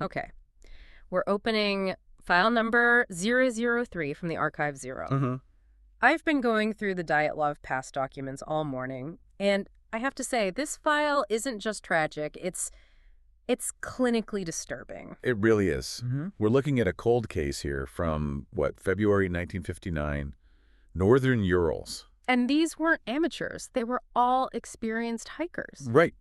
Okay. We're opening file number 003 from the Archive 0. Mm-hmm. I've been going through the Dyatlov Pass documents all morning, and I have to say, this file isn't just tragic, it's clinically disturbing. It really is. Mm-hmm. We're looking at a cold case here from, February 1959, Northern Urals. And these weren't amateurs. They were all experienced hikers. Right.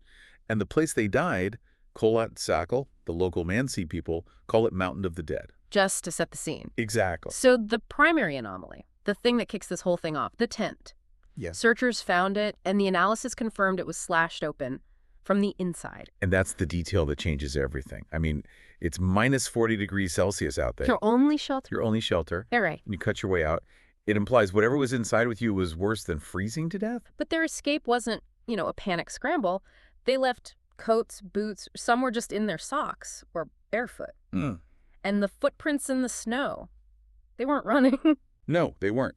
And the place they died, Kholat Sakal, the local Mansi people, call it Mountain of the Dead. Just to set the scene. Exactly. So the primary anomaly, the thing that kicks this whole thing off, the tent. Yes. Searchers found it, and the analysis confirmed it was slashed open from the inside. And that's the detail that changes everything. I mean, it's minus 40 degrees Celsius out there. Your only shelter. Your only shelter. All right. And you cut your way out. It implies whatever was inside with you was worse than freezing to death? But their escape wasn't, a panic scramble. They left coats, boots, some were just in their socks or barefoot. Mm. And the footprints in the snow, they weren't running. No, they weren't.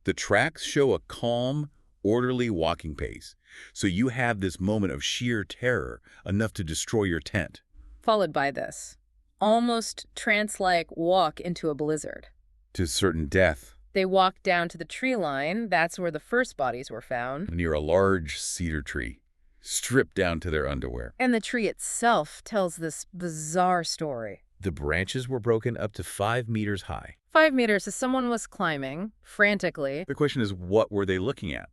The tracks show a calm, orderly walking pace. So you have this moment of sheer terror, enough to destroy your tent. Followed by this almost trance-like walk into a blizzard. To certain death. They walked down to the tree line. That's where the first bodies were found. Near a large cedar tree, stripped down to their underwear. And the tree itself tells this bizarre story. The branches were broken up to 5 meters high. 5 meters as someone was climbing, frantically. The question is, what were they looking at?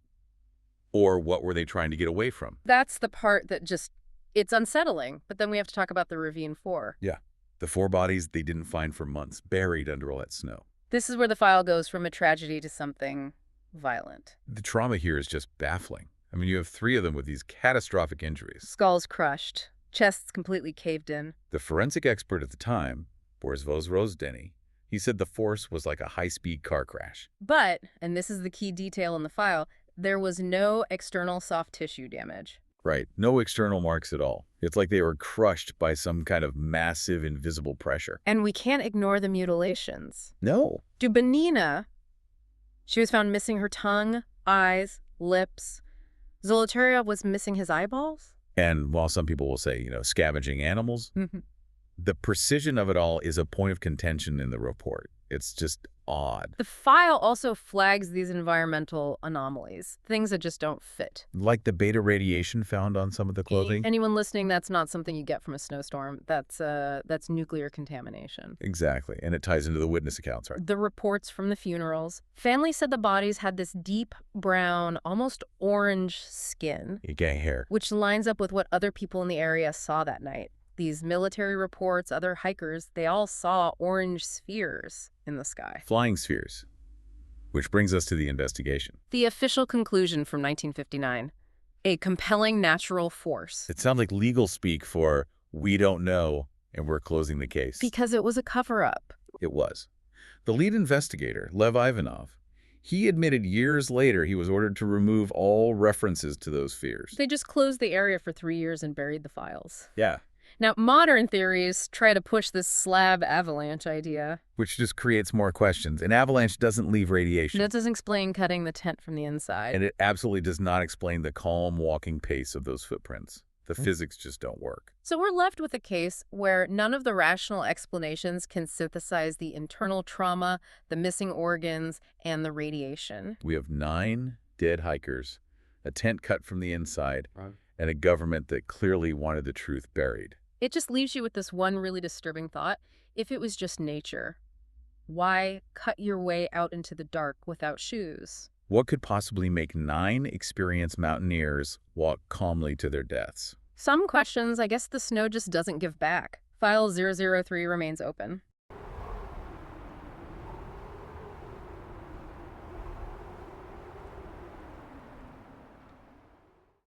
Or what were they trying to get away from? That's the part that it's unsettling. But then we have to talk about the ravine 4. Yeah, the 4 bodies they didn't find for months, buried under all that snow. This is where the file goes from a tragedy to something violent. The trauma here is just baffling. I mean, you have 3 of them with these catastrophic injuries. Skulls crushed, chests completely caved in. The forensic expert at the time, Boris Rozdeny, he said the force was like a high-speed car crash. But, and this is the key detail in the file, there was no external soft tissue damage. Right. No external marks at all. It's like they were crushed by some kind of massive invisible pressure. And we can't ignore the mutilations. No. Dubinina, she was found missing her tongue, eyes, lips. Zolotaryov was missing his eyeballs. And while some people will say, scavenging animals, the precision of it all is a point of contention in the report. It's just odd. The file also flags these environmental anomalies, things that just don't fit. Like the beta radiation found on some of the clothing? Anyone listening, that's not something you get from a snowstorm. That's nuclear contamination. Exactly, and it ties into the witness accounts, right? The reports from the funerals. Families said the bodies had this deep brown, almost orange skin. Gay hair. Which lines up with what other people in the area saw that night. These military reports, other hikers, they all saw orange spheres in the sky. Flying spheres. Which brings us to the investigation. The official conclusion from 1959. A compelling natural force. It sounds like legal speak for, we don't know, and we're closing the case. Because it was a cover-up. It was. The lead investigator, Lev Ivanov, he admitted years later he was ordered to remove all references to those spheres. They just closed the area for 3 years and buried the files. Yeah. Now, modern theories try to push this slab avalanche idea. Which just creates more questions. An avalanche doesn't leave radiation. That doesn't explain cutting the tent from the inside. And it absolutely does not explain the calm walking pace of those footprints. The physics just don't work. So we're left with a case where none of the rational explanations can synthesize the internal trauma, the missing organs, and the radiation. We have 9 dead hikers, a tent cut from the inside, and a government that clearly wanted the truth buried. It just leaves you with this one really disturbing thought. If it was just nature, why cut your way out into the dark without shoes? What could possibly make 9 experienced mountaineers walk calmly to their deaths? Some questions, I guess the snow just doesn't give back. File 003 remains open.